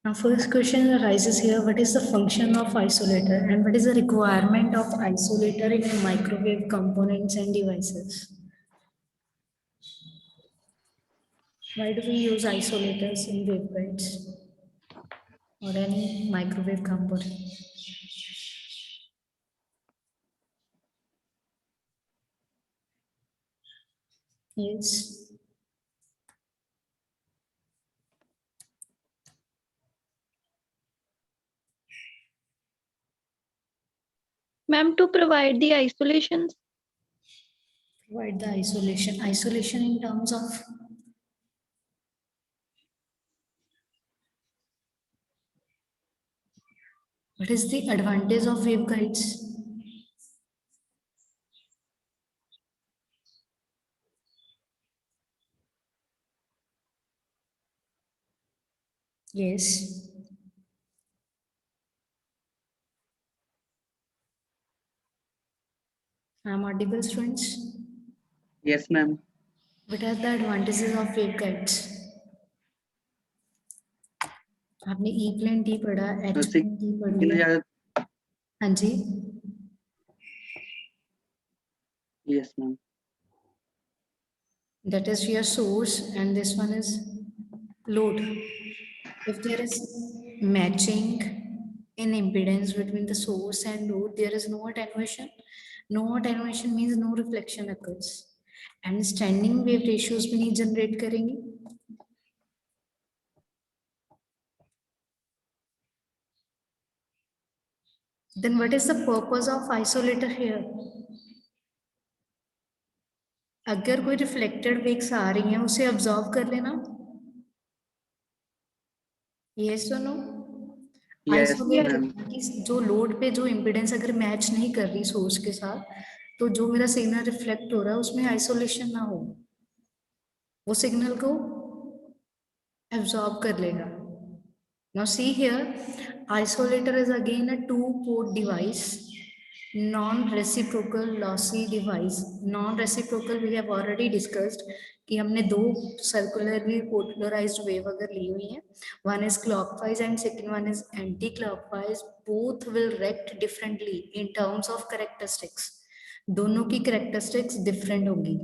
Now, first question arises here, what is the function of isolator and what is the requirement of isolator in microwave components and devices? Why do we use isolators in waveguides or any microwave component? Yes. Ma'am, to provide the isolations. Provide the isolation. Isolation in terms of what is the advantage of waveguides? Yes. I'm audible, students? Yes, ma'am. What are the advantages of waveguides? आपने E plane T पढ़ा, H plane T पढ़ लिया। हाँ जी। Yes, ma'am. That is your source and this one is load. If there is matching in impedance between the source and load, there is no attenuation. No attenuation means no reflection occurs. And standing wave ratios भी नहीं generate करेंगे. Then what is the purpose of isolator here? अगर कोई reflected waves आ रही हैं उसे absorb कर लेना। यस और नो? आइसोलेट जो लोड पे जो इम्पीडेंस अगर मैच नहीं कर रही सोर्स के साथ, तो जो मेरा सिग्नल रिफ्लेक्ट हो रहा है उसमें आइसोलेशन ना हो, वो सिग्नल को एब्जॉर्ब कर लेगा। Now see here, isolator is again a two-port device, non-reciprocal lossy device. Non-reciprocal we have already discussed कि हमने दो circularly polarized wave अगर ली हुई हैं, one is clockwise and second one is anti-clockwise. Both will react differently in terms of characteristics. दोनों की characteristics different होंगी.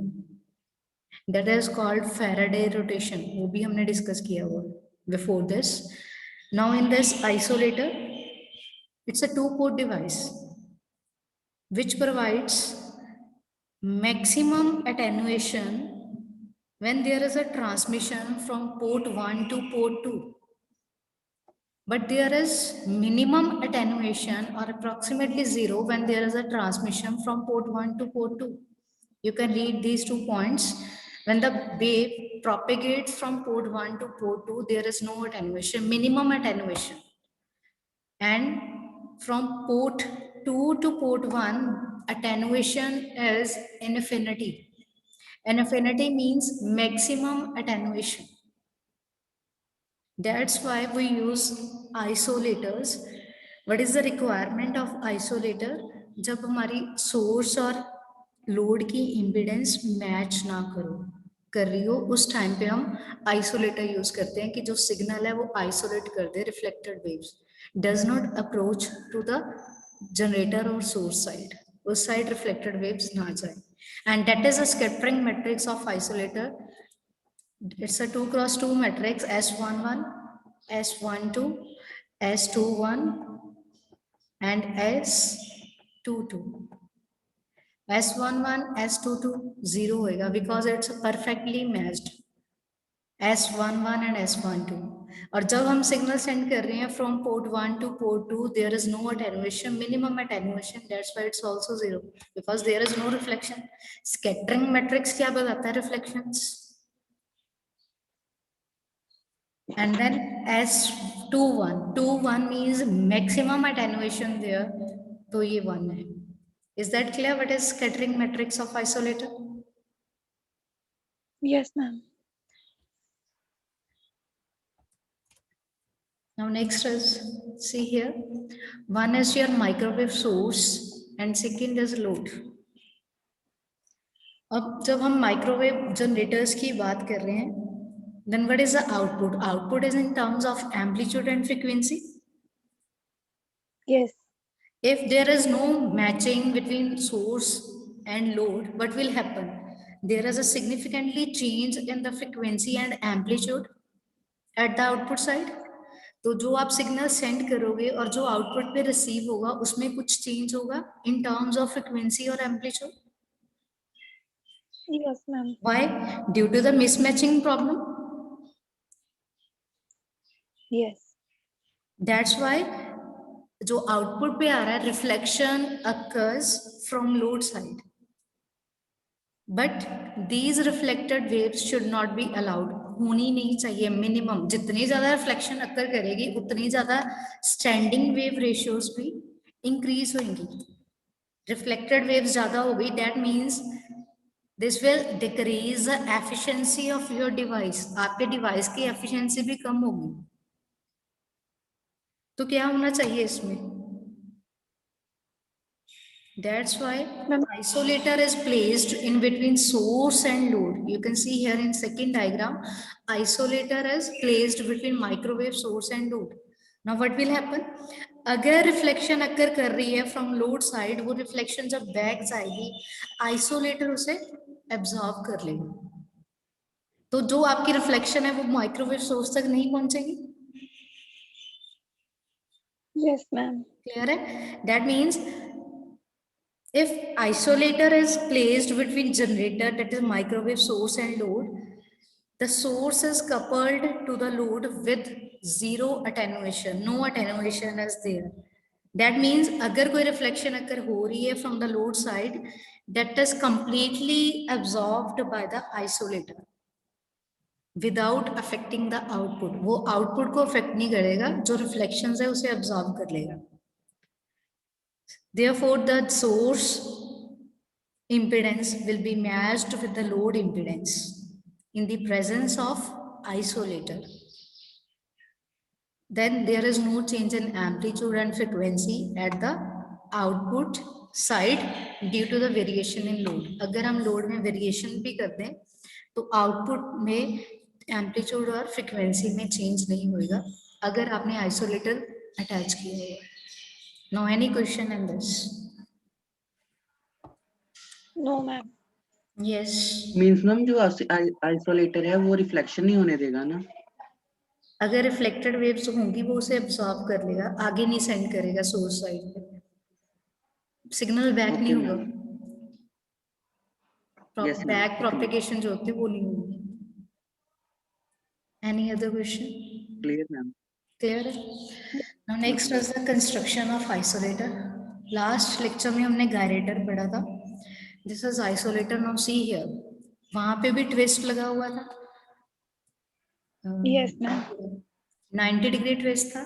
That is called Faraday rotation. वो भी हमने discuss किया हुआ before this. Now in this isolator, it's a two-port device which provides maximum attenuation when there is a transmission from port 1 to port 2. But there is minimum attenuation or approximately zero when there is a transmission from port 1 to port 2. You can read these 2 points. When the wave propagates from port 1 to port 2, there is no attenuation, minimum attenuation. And from port 2 to port 1, attenuation is infinity. Infinity means maximum attenuation. That's why we use isolators. What is the requirement of isolator? जब हमारी source और load की impedance match ना कर रही हो, उस time पे हम आइसोलेटर यूज करते हैं कि जो सिग्नल है वो आइसोलेट कर दे reflected waves, does not approach to the generator और सोर्स साइड, उस साइड रिफ्लेक्टेड वेव्स ना जाए. And that is a scattering matrix of isolator. It's a 2x2 matrix S11, S12, S21 and S22. S11, S22 0 होगा because it's perfectly matched. S11 and S12. और जब हम signal send कर रहे हैं from port 1 to port 2, there is no attenuation, minimum attenuation. That's why it's also 0 because there is no reflection. Scattering matrix क्या बताता है reflections? And then S21, 21 means maximum attenuation there, तो ये 1 है. Is that clear? What is scattering matrix of isolator? Yes, ma'am. Now next is, see here, one is your microwave source and second is load. अब जब हम microwave generators की बात कर रहे हैं, Then what is the output? Output is in terms of amplitude and frequency. Yes. If there is no matching between source and load, what will happen? There is a significantly change in the frequency and amplitude at the output side. तो जो आप signal send करोगे और जो output पे receive होगा उसमें कुछ चेंज होगा इन टर्म्स ऑफ फ्रीक्वेंसी और amplitude. Yes, ma'am. Why? Due to the mismatching problem. Yes. That's why जो आउटपुट पे आ रहा है reflection occurs from load side. But these reflected waves should not be allowed. होनी नहीं चाहिए. Minimum जितनी ज्यादा रिफ्लेक्शन अकर करेगी उतनी ज्यादा स्टैंडिंग वेव रेशियोज भी इंक्रीज होंगी. रिफ्लेक्टेड वेव्स ज्यादा हो गई, that means this will decrease the efficiency of your device. आपके डिवाइस की एफिशिएंसी भी कम होगी. तो क्या होना चाहिए इसमें? That's why isolator is placed in between source and load. You can see here in second diagram, isolator is placed between microwave source and load. Now what will happen? अगर reflection अकर कर रही है फ्रॉम लोड साइड, वो reflection जब back जाएगी isolator उसे absorb कर लेगा. तो जो आपकी रिफ्लेक्शन है वो माइक्रोवेव सोर्स तक नहीं पहुंचेगी. Yes, ma'am. क्लियर है? That means if isolator is placed between generator, that is microwave source, and load, the source is coupled to the load with zero attenuation. No attenuation is there. That means अगर कोई reflection अगर हो रही है from the load side, that is completely absorbed by the isolator without affecting the output. वो output को affect नहीं करेगा, जो reflections है उसे absorb कर लेगा. Therefore, the source impedance will be matched with the load impedance in the presence of isolator. Then there is no change in amplitude and frequency at the output side due to the variation in load. अगर हम load में variation भी कर दें तो output में amplitude और frequency में change नहीं होगा अगर आपने isolator attach किया है. Now any question in this? No, ma'am. Yes. Means ma'am जो आइसोलेटर है वो रिफ्लेक्शन नहीं होने देगा ना. अगर रिफ्लेक्टेड वेव्स होंगी वो उसे एब्सॉर्ब कर लेगा, आगे नहीं सेंड करेगा सोर्स साइड पे. सिग्नल बैक नहीं होगा. बैक प्रोपेगेशन जो होती है वो नहीं होगी. Any other question? Clear ma'am. Clear है. Now next is the construction of isolator. Last lecture में हमने गायरेटर पढ़ा था. This is isolator. Now see here, वहां पे भी ट्विस्ट लगा हुआ था. Yes, ma'am. 90 डिग्री ट्विस्ट था.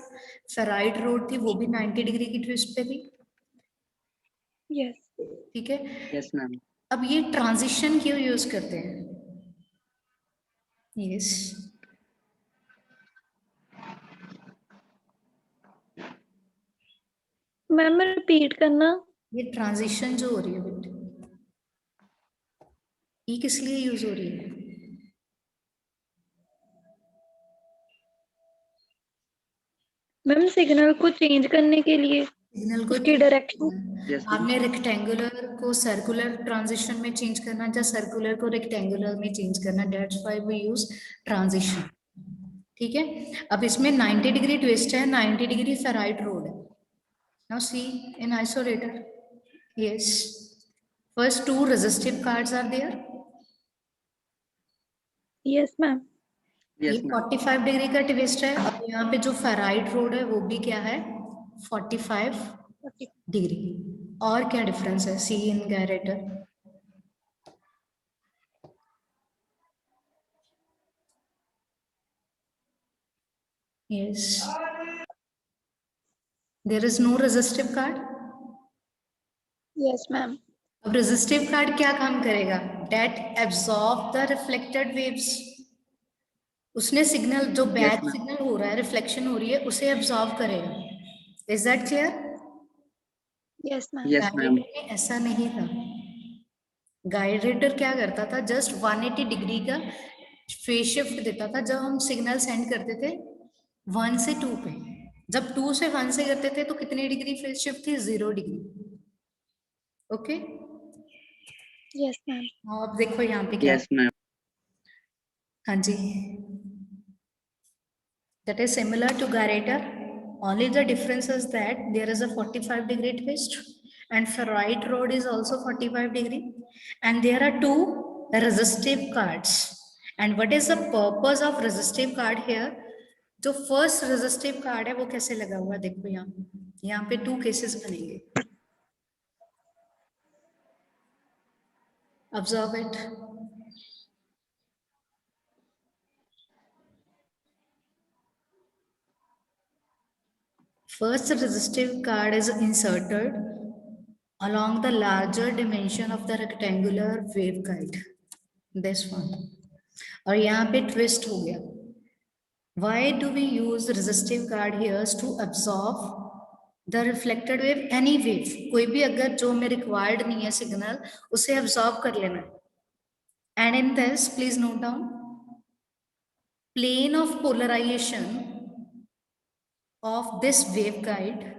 फेराइट रोड थी, वो भी 90 डिग्री की ट्विस्ट पे थी. Yes. ठीक है. Yes ma'am. अब ये ट्रांजिशन क्यों यूज करते हैं? यस. मैम रिपीट करना. ये ट्रांजिशन जो हो रही है बेटे, ये किस लिए यूज हो रही है? मैम सिग्नल को चेंज करने के लिए, सिग्नल को उसकी डायरेक्शन. यस आपने रेक्टेंगुलर को सर्कुलर ट्रांजिशन में चेंज करना या सर्कुलर को रेक्टेंगुलर में चेंज करना. That's why we use transition. ठीक है. अब इसमें 90 डिग्री ट्विस्ट है, 90 डिग्री फेराइट रोड है. Now see in isolator. Yes. First two resistive cards are there. Yes ma'am. ये यस मैम. 45 डिग्री का ट्विस्ट है. अब यहाँ पे जो फेराइट रोड है वो भी क्या है? 45 डिग्री. और क्या डिफरेंस है? See in gyrator. Yes. There is no resistive card. Yes ma'am. अब रेजिस्टिव कार्ड क्या काम करेगा? That absorb the reflected waves. उसने सिग्नल जो बैक ma'am. सिग्नल हो रहा है, रिफ्लेक्शन हो रही है, उसे एब्सॉर्ब करेगा. Is that clear? Yes ma'am. Yes ma'am. Gyrator में ऐसा नहीं था. गायरेटर क्या करता था? जस्ट 180 डिग्री का फेज शिफ्ट देता था जब हम सिग्नल सेंड करते थे 1 से 2 पे। जब 2 से 1 से करते थे तो कितनी डिग्री फेज शिफ्ट थी? 0 डिग्री। Okay, Yes, ma'am. अब देखो यहाँ पे क्या है। Yes, ma'am. हाँ जी, that is similar to gyrator, only the difference is that there is a 45-degree twist and ferrite rod is also 45-degree, and there are two resistive cards. And what is the purpose of resistive card here? जो first resistive card है वो कैसे लगा हुआ है, देखो यहाँ पे 2 केसेस बनेंगे। Observe it. First resistive card is inserted along the larger dimension of the rectangular waveguide, this one, और यहाँ पे twist हो गया। Why do we use resistive card here? To absorb the reflected wave, any wave, कोई भी अगर जो में required नहीं है signal, उसे absorb कर लेना है। And in this, please note down, plane of polarization of this waveguide,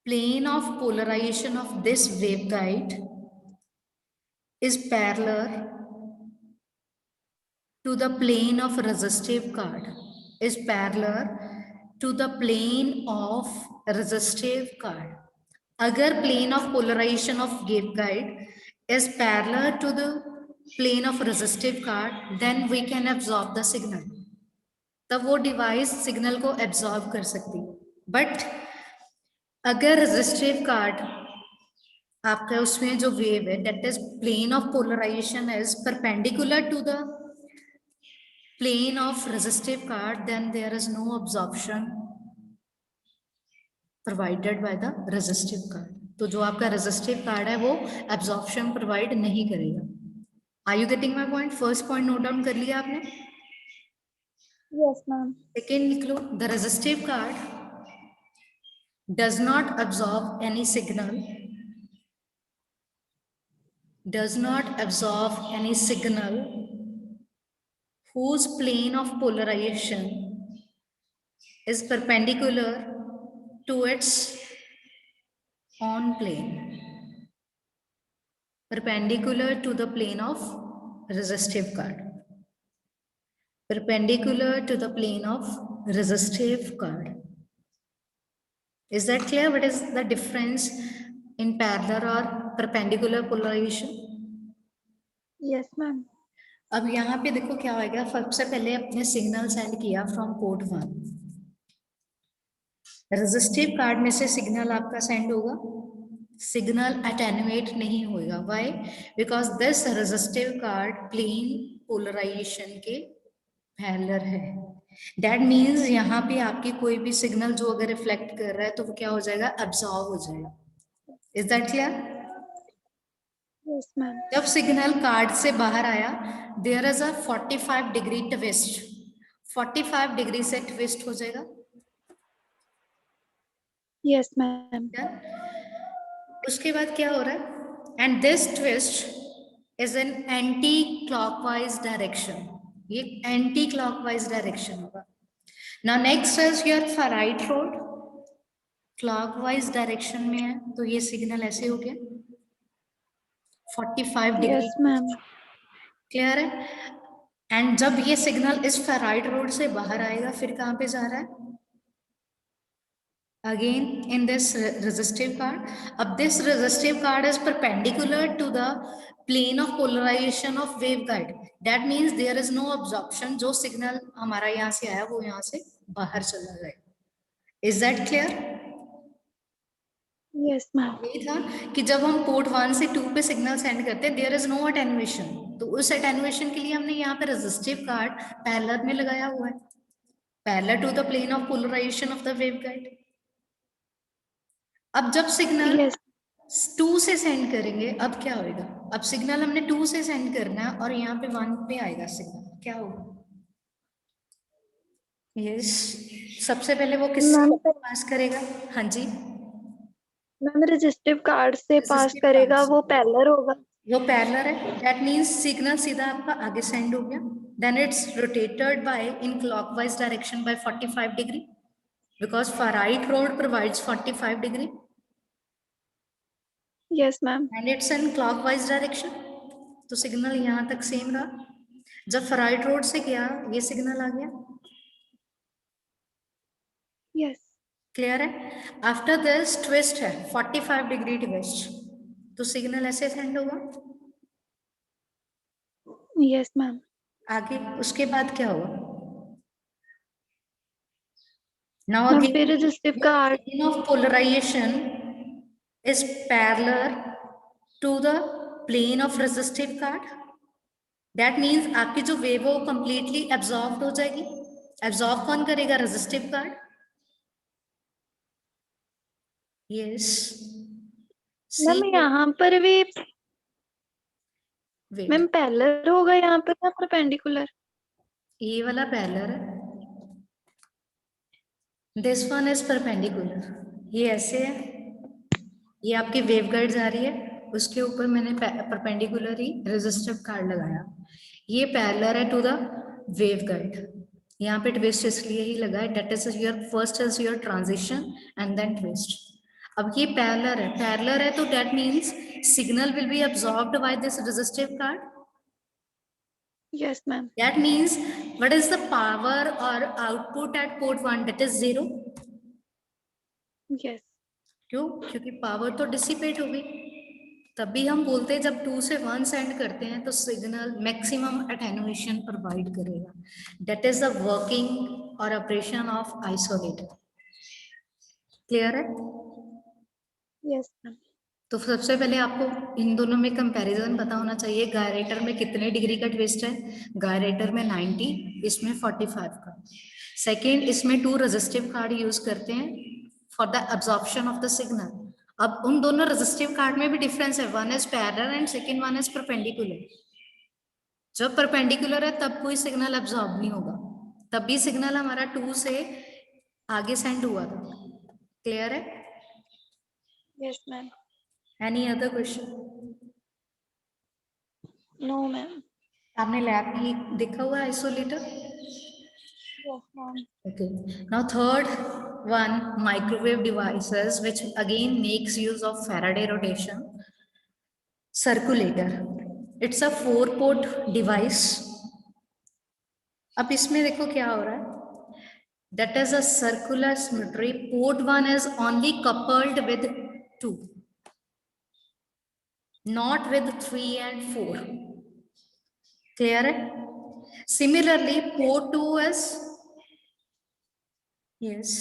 plane of polarization of this waveguide is parallel to the plane of resistive card, is parallel to the plane of resistive card. Agar plane of polarization of waveguide is parallel to the plane of resistive card, then we can absorb the signal. तब वो device signal को absorb कर सकती है। But अगर resistive card आपका उसमें जो वेव है that is plane of polarization is perpendicular to the plane of resistive card, then there is no absorption provided by the resistive card. तो जो आपका रेजिस्टिव कार्ड है वो एब्जॉर्प्शन प्रोवाइड नहीं करेगा। Are you getting my point? First point note down कर लिया आपने? Yes, ma'am. सेकेंड लिख लो, the resistive card does not absorb any signal, does not absorb any signal whose plane of polarization is perpendicular to its own plane, perpendicular to the plane of resistive card, perpendicular to the plane of resistive card. Is that clear? What is the difference in parallel or perpendicular polarization? Yes, ma'am. अब यहाँ पे देखो क्या होगा, सबसे पहले अपने signal send किया फ्रॉम पोर्ट 1, रेजिस्टिव कार्ड में से सिग्नल आपका सेंड होगा, सिग्नल अटेन्युएट नहीं होगा। Why? Because this resistive card plane polarization के पैरेलल है। दैट मीन्स यहाँ पे आपकी कोई भी सिग्नल जो अगर रिफ्लेक्ट कर रहा है तो वो क्या हो जाएगा? एब्जॉर्ब हो जाएगा। Is that clear? Yes, ma'am. जब सिग्नल कार्ड से बाहर आया, there is a 45 degree twist, 45 degree से ट्विस्ट हो जाएगा। Yes, ma'am. उसके बाद क्या हो रहा है? And this twist is in anti clockwise direction, ये एंटी क्लॉकवाइज डायरेक्शन होगा। Now next is your ferrite road, clockwise direction में है तो ये सिग्नल ऐसे हो गया 45 डिग्री। Yes, ma'am. क्लियर है? एंड जब ये सिग्नल इस फेराइट रोड से बाहर आएगा फिर कहां पे जा रहा है? Again in this resistive card. अब this resistive card is perpendicular to the plane of polarisation of waveguide, that means there is no absorption, जो सिग्नल हमारा यहाँ से आया वो यहाँ से बाहर चला जाएगा। Is that clear? Yes, ma'am. ये था कि जब हम पोर्ट 1 से 2 पे सिग्नल सेंड करते हैं देयर इज नो अटेन्युएशन, तो उस अटेन्युएशन के लिए हमने यहाँ पे रेजिस्टिव कार्ड पैरेलल में लगाया हुआ है, parallel to the plane of polarisation of the waveguide. अब जब सिग्नल Yes. 2 से सेंड करेंगे अब क्या होगा? अब सिग्नल हमने 2 से सेंड करना है और यहाँ पे 1 पे आएगा सिग्नल, क्या होगा? यस, सबसे पहले वो किससे पास करेगा? हाँ जी मैम रेजिस्टिव कार्ड से पास Resistive करेगा, cards. वो पैरेलल होगा। वो पैरेलल है, दैट मीन्स सिग्नल सीधा आपका आगे सेंड हो गया, then it's rotated by in clockwise direction by 45 degree because ferrite rod provides 45 degree Yes, ma'am. And it's in clockwise direction, तो सिग्नल यहाँ तक सेम रहा। जब फेराइट रोड से गया ये सिग्नल आ गया, Yes. क्लियर है। आफ्टर दिस ट्विस्ट है 45 डिग्री ट्विस्ट, तो सिग्नल ऐसे सेंड होगा Yes, ma'am. आगे। उसके बाद क्या हुआ, नाउ Ma'am, अगेन फिर resistive का R plane of polarization is parallel to the plane of resistive card, that means आपकी जो वेव है वो completely absorbed हो जाएगी। absorb कौन करेगा, resistive card। yes मैम यहाँ पर भी wait, मैम पैरेलल होगा यहाँ पर या परपेंडिकुलर? ये वाला पैरेलल है, दिस वन इज परपेंडिकुलर, ये ऐसे है, ये आपकी वेव गाइड जा रही है, उसके ऊपर मैंने परपेंडिकुलर ही रेजिस्टिव कार्ड लगाया, ये पैरेलल है टू द वेव गाइड। यहाँ पे ट्विस्ट इसलिए ही लगा है, that is your first is your transition and then twist. अब ये पैरेलल है तो that means signal will be absorbed by this resistive card. Yes, ma'am. That means what is the power or output at port 1, that is 0। Yes. क्यों, क्योंकि power तो dissipate हो गई। तभी हम बोलते हैं जब 2 से 1 सेंड करते हैं तो सिग्नल मैक्सिमम अटेन्युएशन प्रोवाइड करेगा, दैट इज द वर्किंग और ऑपरेशन ऑफ आइसोलेटर। क्लियर है। Yes, ma'am. तो सबसे पहले आपको इन दोनों में कंपैरिजन पता होना चाहिए, गायरेटर में कितने डिग्री का ट्विस्ट है, गायरेटर में 90, इसमें 45 का। सेकेंड, इसमें 2 रेजिस्टिव कार्ड यूज करते हैं for the absorption of the signal. अब उन दोनों रेजिस्टिव कार्ड में भी डिफरेंस है, one is parallel and second one is perpendicular. जब परपेंडिकुलर है तब कोई सिग्नल अब्जॉर्ब नहीं होगा, तब भी सिग्नल हमारा 2 से आगे सेंड हुआ था। क्लियर है। Yes, ma'am. Any other question. No, ma'am. आपने लैब में देखा हुआ isolator. Yes, ma'am. Okay, now third one, microwave devices, which again makes use of Faraday rotation. Circulator, it's a 4-port device. अब इसमें देखो क्या हो रहा है, that is a circular symmetry, port 1 is only coupled with 2, not with 3 and 4. Clear है। Similarly port 2 is, yes,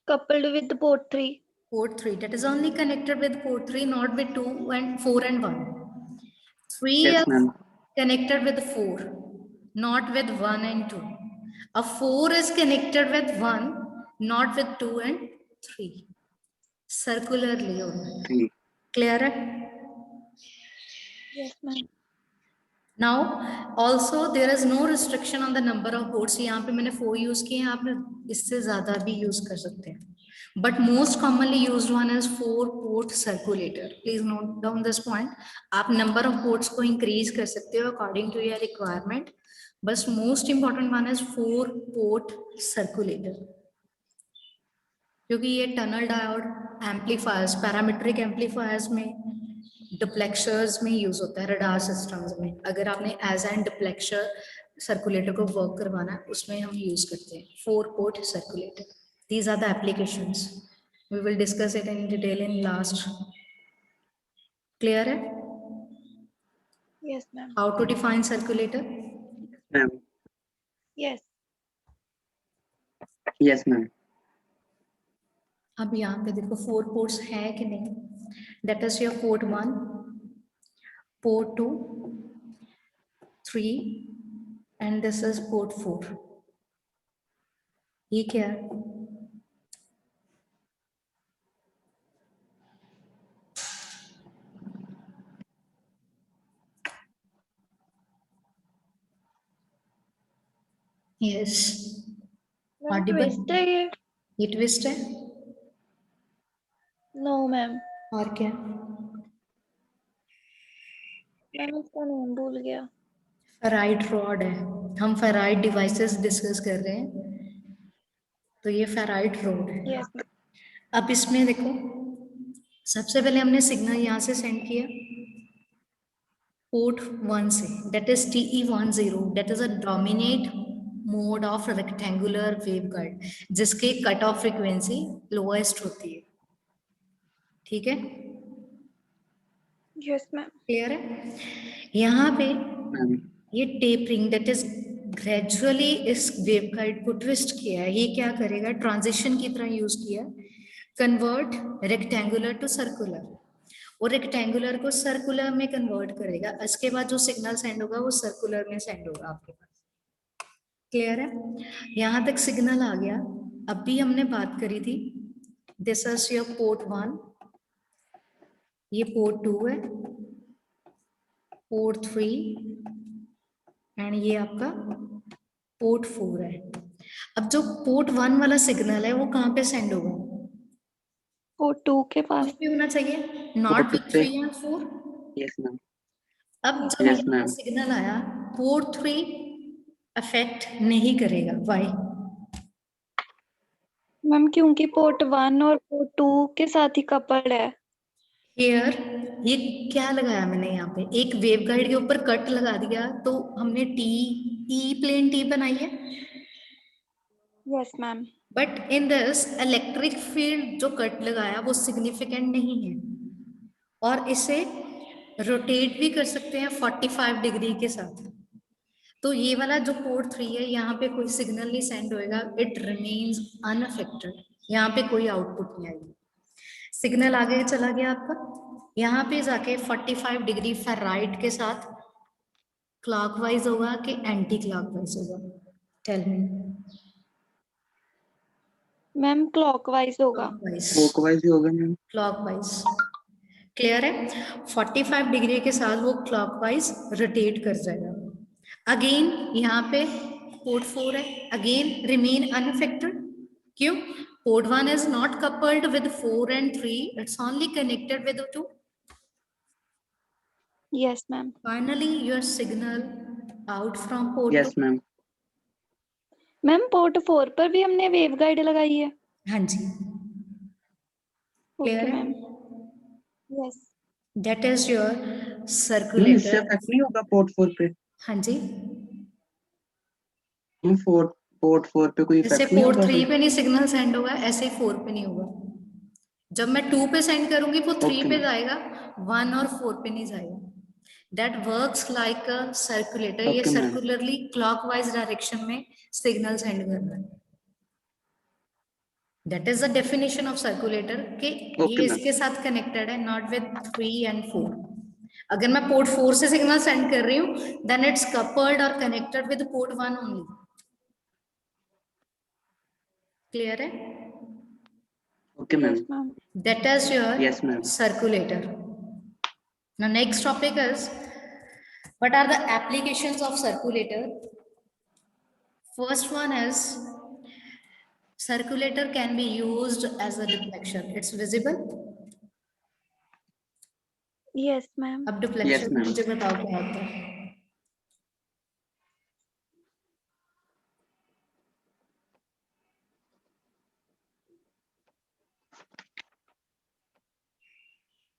Coupled with port 3. port 3, that is only connected with port 3, not with 2 and 4 and 1. 3 Yes, is ma'am. connected with 4, not with 1 and 2. A 4 is connected with 1, not with 2 and 3. Circularly only. Clear है? Yes, ma'am. Now also there is no restriction on the number of ports. यहाँ पे मैंने 4 use किए हैं, आप इससे ज्यादा भी यूज कर सकते हैं, but most commonly used one is 4-port circulator. Please note down this point. आप number of ports को increase कर सकते हो according to your requirement, बस most important one is 4-port circulator, क्योंकि ये tunnel diode amplifiers, parametric amplifiers में, डिप्लेक्शर्स में यूज होता है, रडार सिस्टम्स में। अगर आपने एज एन डिप्लेक्शर सर्कुलेटर को वर्क करवाना है उसमें हम यूज करते हैं 4-port circulator. These are the applications. We will discuss it in detail in last. Clear है? Yes, ma'am. How to define circulator? Ma'am. Yes. Yes, ma'am. अब यहाँ पे देखो 4 ports है कि नहीं, that is your port 1, port 2, 3 and this is port 4. ये क्या है? Yes. Ma'am, Audible? twist है ये? ये ट्विस्ट है No, ma'am. और क्या? मैम इसका नाम भूल गया। फेराइट रॉड है, हम फेराइट डिवाइसेस डिस्कस कर रहे हैं, तो ये फेराइट रॉड है। यस अब इसमें देखो, सबसे पहले हमने सिग्नल यहाँ से सेंड किया पोर्ट 1 से, that is TE10, that is a dominate mode of rectangular waveguide जिसके कट ऑफ फ्रीक्वेंसी लोएस्ट होती है, ठीक है, यस मैम। क्लियर है। यहाँ पे मैम ये टेपरिंग दैट इज ग्रेजुअली इस वेवगाइड को ट्विस्ट किया है, ये क्या करेगा, ट्रांजिशन की तरह यूज किया, कन्वर्ट रेक्टेंगुलर टू सर्कुलर, और रेक्टेंगुलर को सर्कुलर में कन्वर्ट करेगा, इसके बाद जो सिग्नल सेंड होगा वो सर्कुलर में सेंड होगा आपके पास, क्लियर है। यहां तक सिग्नल आ गया। अब भी हमने बात करी थी, दिस इज योर पोर्ट 1, ये पोर्ट 2 है, पोर्ट 3 एंड ये आपका पोर्ट 4 है। अब जो पोर्ट 1 वाला सिग्नल है वो कहाँ पे सेंड होगा, पोर्ट 2 के पास। पे होना चाहिए, not with 3 and 4। Yes ma'am अब जब Yes, यहाँ ma'am. सिग्नल आया, पोर्ट 3 अफेक्ट नहीं करेगा, व्हाई? मैम क्योंकि पोर्ट 1 और पोर्ट 2 के साथ ही कपल्ड है। हियर ये क्या लगाया मैंने यहाँ पे, एक वेवगाइड के ऊपर कट लगा दिया, तो हमने ई प्लेन टी बनाई है, yes ma'am. But in this electric field जो कट लगाया वो सिग्निफिकेंट नहीं है, और इसे रोटेट भी कर सकते हैं 45 डिग्री के साथ। तो ये वाला जो पोर्ट 3 है, यहाँ पे कोई सिग्नल नहीं सेंड होएगा, इट रिमेन्स अनअफेक्टेड, यहाँ पे कोई आउटपुट नहीं आएगी, सिग्नल आगे चला गया आपका, यहाँ पे जाके 45 डिग्री फेराइट के साथ क्लॉकवाइज होगा कि एंटी क्लॉकवाइज होगा, टेल मी। मैम क्लॉकवाइज होगा। क्लॉकवाइज ही होगा मैम। क्लॉकवाइज, क्लियर है। 45 डिग्री के साथ वो क्लॉकवाइज रोटेट कर जाएगा। अगेन यहाँ पे पोर्ट 4 है, अगेन रिमेन अनअफेक्टेड, क्यों? Port 1 is not coupled with 4 and 3, it's only connected with 2. Yes ma'am. Finally your signal out from port 2. Yes ma'am ma'am port 4 पर भी हमने वेवगाइड लगाई है। हाँ जी, ओके क्लियर है। Ma'am. Yes. That is your ma'am इससे circulator. Affect नहीं होगा पोर्ट 4 पे? हाँ जी, पोर्ट 4 पे कोई जैसे इफेक्ट नहीं पोर्ट होगा 3 पे नहीं सिग्नल सेंड होगा, ऐसे ही 4 पे नहीं होगा। जब मैं 2 पे सेंड करूंगी वो 3 Okay, पे ma'am. जाएगा, 1 और 4 पे नहीं जाएगा। That works like a circulator. ये Okay, ma'am. Circularly clockwise direction में सिग्नल सेंड कर रहा है। That is the definition of circulator कि Okay, ये ma'am. इसके साथ कनेक्टेड है, not with 3 and 4. अगर मैं पोर्ट 4 से सिग्नल सेंड कर रही हूँ, then it's coupled or connected with port 1 only. Clear है? Okay, ma'am. Yes ma'am. That is your Yes, ma'am. circulator. Now next topic is, what are the applications of circulator? First one is, circulator can be used as a deflection. It's visible. Yes ma'am. अब deflection ma'am. मुझे बताओ क्या होता है?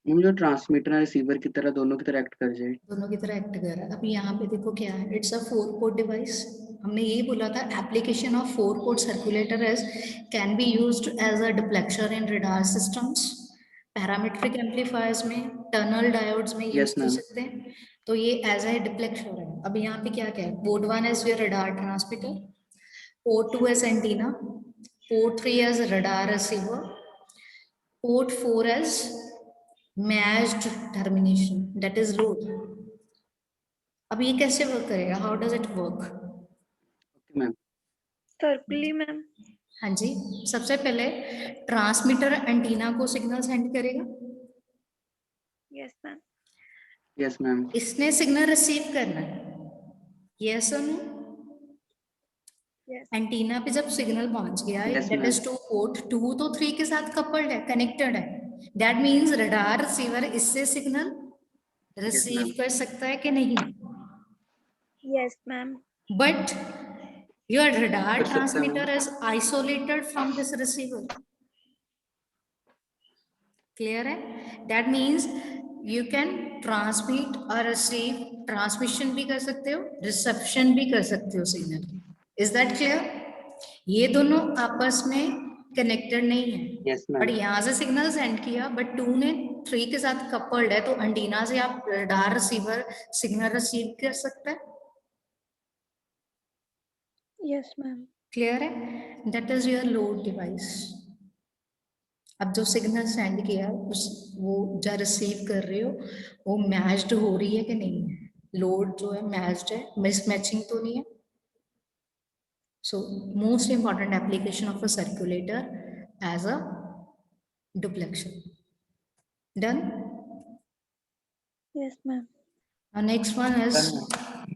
Ma'am जो transmitter और receiver की तरह दोनों की तरह एक्ट कर जाए। दोनों की तरह एक्ट कर रहा है। अब यहाँ पे देखो क्या है, इट्स अ 4 पोर्ट डिवाइस। हमने यही बोला था, application of 4 port circulator is can be used as a diplexer in radar systems, parametric amplifiers में, टनल डायोड्स में यूज कर ma'am. सकते हैं। तो ये एज ए डिप्लेक्सर है। अब यहाँ पे क्या क्या है, port 1 is your radar transmitter, port 2 is antenna, port 3 is radar receiver, port 4 is matched termination, that is load. अब ये कैसे वर्क करेगा, how does it work? Okay, ma'am. Circularly ma'am. हाँ जी, सबसे पहले ट्रांसमीटर एंटीना को सिग्नल सेंड करेगा, yes ma'am. Yes, ma'am. इसने सिग्नल रिसीव करना है, यस और नो? यस। एंटीना पे जब सिग्नल पहुंच गया, Yes, that ma'am. Is 2 port, 2 तो 3 के साथ कपल्ड है, कनेक्टेड है, दैट मींस रडार रिसीवर इससे सिग्नल रिसीव कर सकता है कि नहीं? Yes, ma'am. But your radar कर सकता है, transmitter ma'am. is isolated from this receiver. Clear है? That means you can transmit or receive, transmission भी कर सकते हो, reception भी कर सकते हो सिग्नल. Is that clear? ये दोनों आपस में कनेक्टेड नहीं है. Yes, ma'am. बट यहाँ से सिग्नल सेंड किया, बट 2 ने 3 के साथ कपल्ड है, तो एंटीना से आप रडार रिसीवर सिग्नल रिसीव कर सकते हैं. Yes, ma'am. क्लियर है? That is your load device. अब जो सिग्नल सेंड किया उस वो जो रिसीव कर रहे हो वो मैच्ड हो रही है कि नहीं है? लोड जो है मैच्ड है, मिसमैचिंग तो नहीं है. So most important application of a circulator as a duplexer. Done. Yes, ma'am. Next one is, Done, ma'am.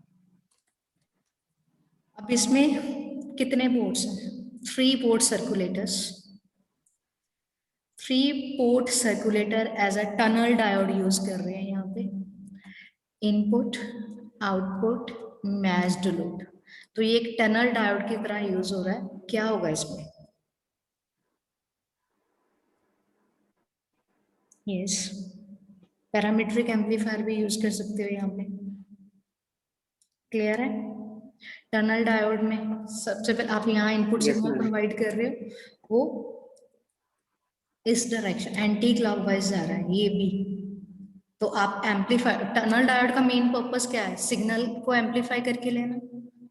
अब इसमें कितने पोर्ट्स हैं? 3 port circulators. 3 port circulator as a tunnel diode use कर रहे हैं यहाँ पे. Input, output, matched load. तो ये एक टनल डायोड की तरह यूज हो रहा है. क्या होगा इसमें? यस, पैरामीट्रिक एम्पलीफायर भी यूज कर सकते हो यहाँ पे. क्लियर है? टनल डायोड में सबसे पहले आप यहाँ input Yes, signal ma'am. Provide कर रहे हो, वो इस डायरेक्शन एंटी क्लॉकवाइज जा रहा है, ये भी. तो आप एम्पलीफायर, टनल डायोड का मेन पर्पस क्या है? सिग्नल को एम्पलीफाई करके लेना.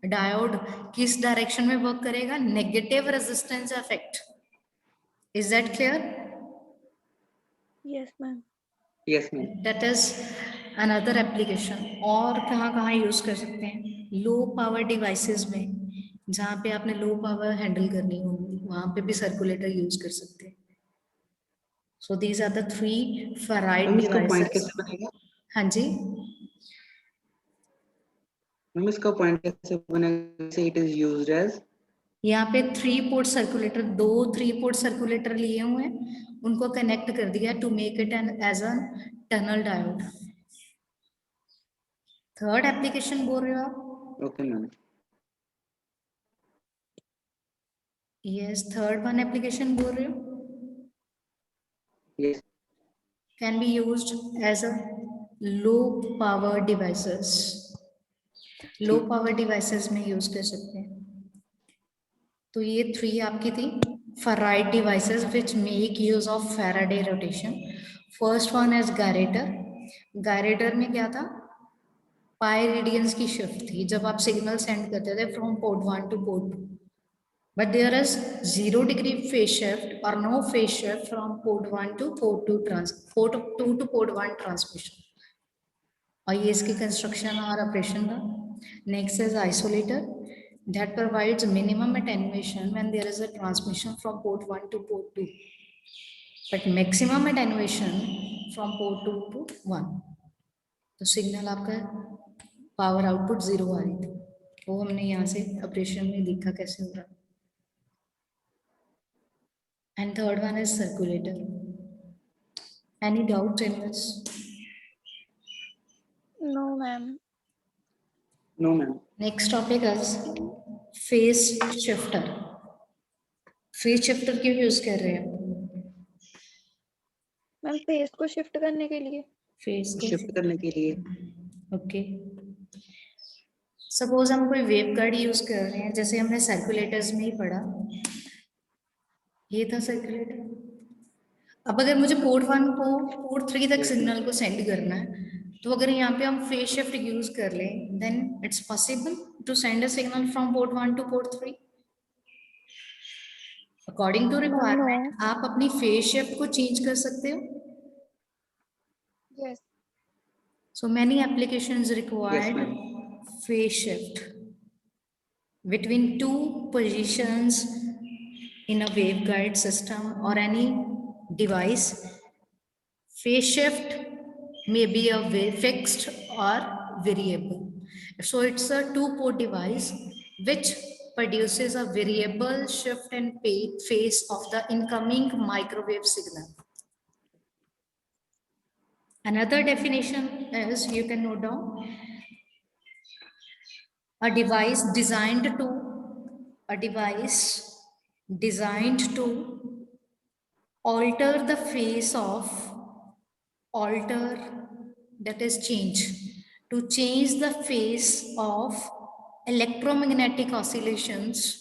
डायोड किस डायरेक्शन में वर्क करेगा? Negative resistance effect. Is that clear? Yes, ma'am. Yes, ma'am. That is another application. और कहाँ यूज कर सकते हैं? लो पावर डिवाइसेस में, जहाँ पे आपने लो पावर हैंडल करनी होगी, वहां पे भी सर्कुलेटर यूज कर सकते हैं. So these are the 3 ferrite ma'am इसका पॉइंट डिवाइसेस. कैसे बनेगा? हाँ जी, मैम इसका पॉइंट कैसे बनेगा? से इट इज यूज्ड एज. यहाँ पे 3 पोर्ट सर्कुलेटर, 2 3 पोर्ट सर्कुलेटर लिए हुए हैं, उनको कनेक्ट कर दिया to make it an as a tunnel diode. Third application बोल रहे हो आप? Okay ma'am. Yes, third one application बोल रहे हो. Yes. Can be used as a low power devices. Low power devices में यूज कर सकते हैं. तो ये 3 आपकी थी ferrite devices which make use of Faraday rotation. First one is gyrator. Gyrator में क्या था? पाई रेडियंस की शिफ्ट थी जब आप सिग्नल सेंड करते थे from port 1 to port 2. But there is 0 degree phase shift और no phase shift from port 1 to port 2 to port 1 transmission. और ये इसकी कंस्ट्रक्शन और ऑपरेशन था. Next is isolator that provides minimum attenuation when there is a transmission from port 1 to port 2, but maximum attenuation from port 2 to 1. तो signal आपका power output 0 आ रही थी, वो हमने यहाँ से ऑपरेशन में देखा कैसे हो रहा. And third one is circulator. Any doubt in this? No, ma'am. No, ma'am. Next topic is phase shifter. Phase shifter क्यों यूज कर रहे हैं? मैम फेस को शिफ्ट करने के लिए. फेज को शिफ्ट करने के लिए. ओके. सपोज हम कोई वेव गाइड यूज कर रहे हैं, जैसे हमने सर्कुलेटर्स में ही पढ़ा, ये था सर्कुलेटर. अब अगर मुझे पोर्ट 1 को पोर्ट 3 तक सिग्नल को सेंड करना है, तो अगर यहाँ पे हम फेज शिफ्ट यूज कर लें, then it's possible to send a signal from port 1 to port 3. According to requirement आप अपनी फेज शिफ्ट को चेंज कर सकते हो. Yes. So many applications Yes, required ma'am. phase shift between 2 positions in a waveguide system or any device. Phase shift may be a fixed or variable. So it's a 2-port device which produces a variable shift in phase of the incoming microwave signal. Another definition is, you can note down, a device designed to alter the phase of, that is change, to change the phase of electromagnetic oscillations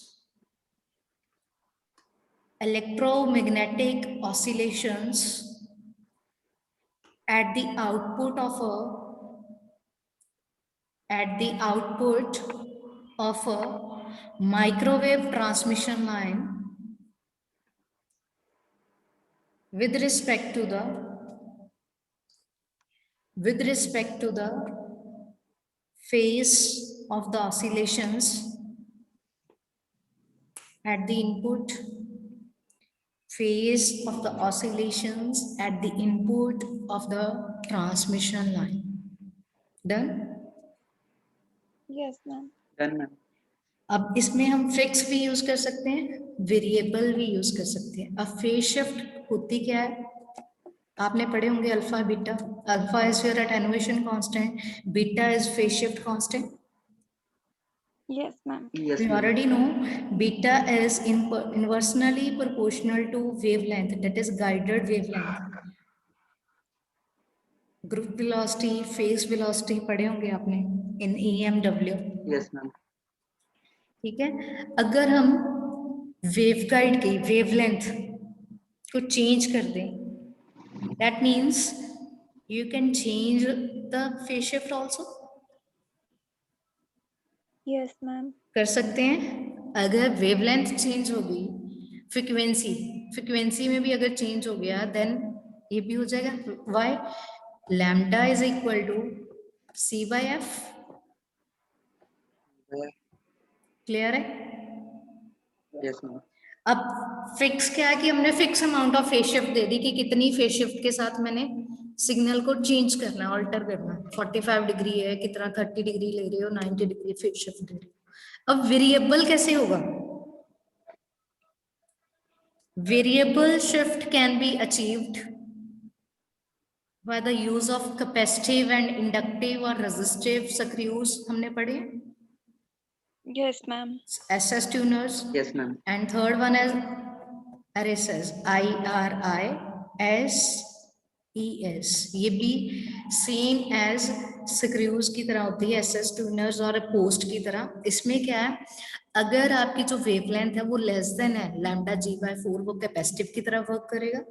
at the output of a microwave transmission line with respect to the phase of the oscillations at the input of the transmission line. Done? Yes, ma'am. Done, ma'am. अब इसमें हम fix भी use कर सकते हैं, variable भी use कर सकते हैं। अब फेज शिफ्ट होती क्या है, आपने पढ़े होंगे alpha beta. Alpha is your attenuation constant, beta is phase shift constant. Yes, ma'am. Yes, We ma'am. already know beta is inversely proportional to wavelength, that is guided wavelength. Group velocity, phase velocity पढ़े होंगे आपने in EMW. Yes, ma'am. ठीक है, अगर हम waveguide की wavelength को change कर दें, that means you can change the phase shift also. Yes, ma'am. कर सकते हैं। अगर वेवलेंथ चेंज हो गई, फ्रीक्वेंसी में भी अगर चेंज हो गया, देन ये भी हो जाएगा। Why? Lambda is equal to C by F. Clear है? Yes, ma'am. अब फिक्स क्या है कि हमने fix amount of phase shift दे दी कि कितनी फेज शिफ्ट के साथ मैंने सिग्नल को चेंज करना, ऑल्टर करना। 45 डिग्री है, कितना 30 डिग्री ले रहे हो, 90 डिग्री फेज शिफ्ट दे रहे हो। अब वेरिएबल कैसे होगा? Variable shift can be achieved by the use of capacitive and inductive or resistive screws, हमने पढ़े। Yes, ma'am. SS tuners. Yes, ma'am. And third one is RSS, IRIS ES, ये भी same as screws की तरह होती है, SS tuners और post की तरह। इसमें क्या है, अगर आपकी जो वेवलेंथ है वो लेस देन है लैम्डा जी बाय 4, वो कैपेसिटिव की तरह वर्क करेगा।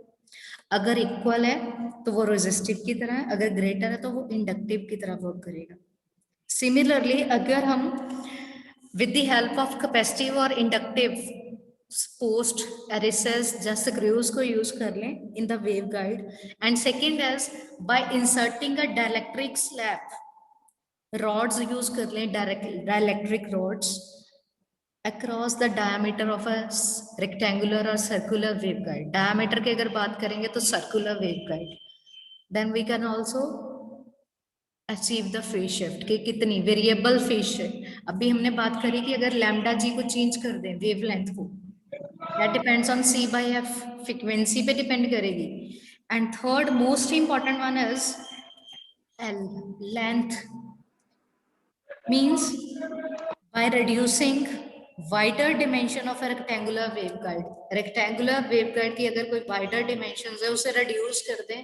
अगर इक्वल है तो वो रेजिस्टिव की तरह है, अगर ग्रेटर है तो वो इंडक्टिव की तरह वर्क करेगा। सिमिलरली अगर हम with the help of capacitive और इंडक्टिव पोस्ट एरिसेस या स्क्रूज को यूज कर लें in the wave guide, and second is by inserting a dielectric slab, rods use कर लें, dielectric rods across the diameter of a rectangular or circular waveguide. Diameter की अगर बात करेंगे तो circular waveguide. Then we can also achieve the phase shift कि कितनी variable phase shift. अभी हमने बात करी कि अगर lambda g को change कर दें wavelength को, that depends on c by f, frequency पे depend करेगी. And third most important one is L, length, means by reducing wider dimension of a rectangular waveguide. Rectangular waveguide की अगर कोई wider dimensions है उसे reduce कर दें,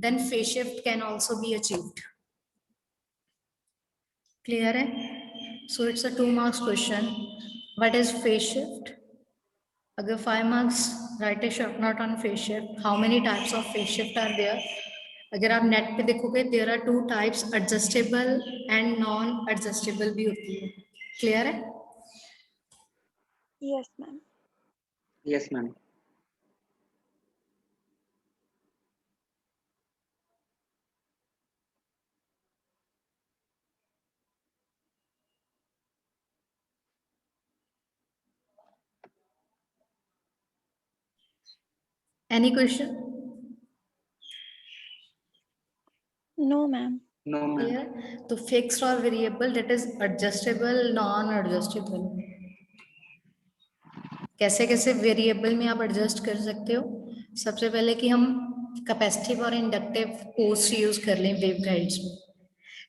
then phase shift can also be achieved. Clear है? So it's a 2 marks question. What is phase shift? अगर 5 marks, write a short note on phase shift. How many types of phase shift are there? अगर आप net पे देखोगे, there are 2 types, adjustable and non adjustable भी होती है। Clear है? Yes, ma'am. Yes, ma'am. Any question? No, ma'am. No, ma'am. Clear? तो fixed और variable, that is adjustable, non adjustable। कैसे कैसे वेरिएबल में आप एडजस्ट कर सकते हो? सबसे पहले कि हम कैपेसिटिव और इंडक्टिव पोस्ट यूज कर लें वेवगाइड्स में।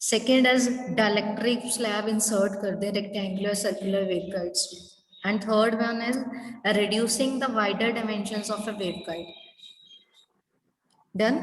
Second as dielectric slab insert कर दें रेक्टेंगुलर सर्कुलर वेवगाइड्स में। And third one is reducing the wider dimensions of a waveguide. Done?